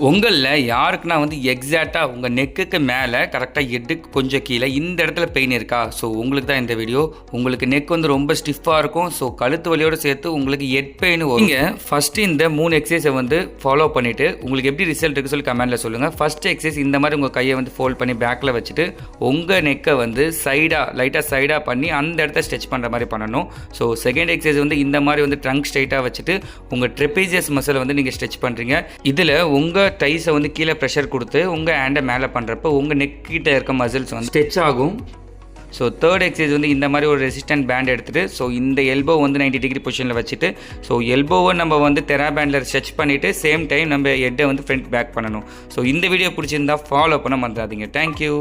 உங்களில் யாருக்குன்னா வந்து எக்ஸாக்டாக உங்கள் நெக்குக்கு மேலே கரெக்டாக ஹெட்டுக்கு கொஞ்சம் கீழே இந்த இடத்துல பெயின் இருக்கா? ஸோ உங்களுக்கு தான் இந்த வீடியோ. உங்களுக்கு நெக் வந்து ரொம்ப ஸ்டிஃபாக இருக்கும். ஸோ கழுத்து வலியோடு சேர்த்து உங்களுக்கு ஹெட் பெயின் வரும். நீங்கள் ஃபஸ்ட்டு இந்த 3 எக்ஸசைஸை வந்து ஃபாலோ பண்ணிவிட்டு உங்களுக்கு எப்படி ரிசல்ட் இருக்குது சொல்லி கமெண்ட்டில் சொல்லுங்கள். ஃபஸ்ட் எக்ஸசைஸ் இந்த மாதிரி உங்கள் கையை வந்து ஃபோல்ட் பண்ணி பேக்கில் வச்சுட்டு உங்கள் நெக்கை வந்து லைட்டாக சைடாக பண்ணி அந்த இடத்த ஸ்ட்ரெச் பண்ணுற மாதிரி பண்ணணும். ஸோ செகண்ட் எக்ஸசைஸ் வந்து இந்த மாதிரி வந்து ட்ரங்க் ஸ்ட்ரைட்டாக வச்சுட்டு உங்கள் ட்ரெபீசியஸ் மசிலை வந்து நீங்கள் ஸ்ட்ரெச் பண்ணுறீங்க. இதில் உங்கள் டைஸை வந்து கீழே ப்ரெஷர் கொடுத்து உங்கள் ஹேண்டை மேலே பண்ணுறப்போ உங்கள் நெக் கிட்ட இருக்க மசில்ஸ் வந்து ஸ்ட்ரெச் ஆகும். ஸோ தேர்ட் எக்ஸசைஸ் வந்து இந்த மாதிரி ஒரு ரெசிஸ்டன்ட் பேண்ட் எடுத்துகிட்டு ஸோ இந்த எல்போ வந்து 90 டிகிரி பொசிஷனில் வச்சுட்டு ஸோ எல்போவை நம்ம வந்து தெரா பேண்டில் ஸ்ட்ரெச் பண்ணிவிட்டு சேம் டைம் நம்ம ஹெட்டை வந்து ஃப்ரண்ட் பேக் பண்ணணும். ஸோ இந்த வீடியோ பிடிச்சிருந்தா ஃபாலோ பண்ண மறந்துடாதீங்க. தேங்க்யூ.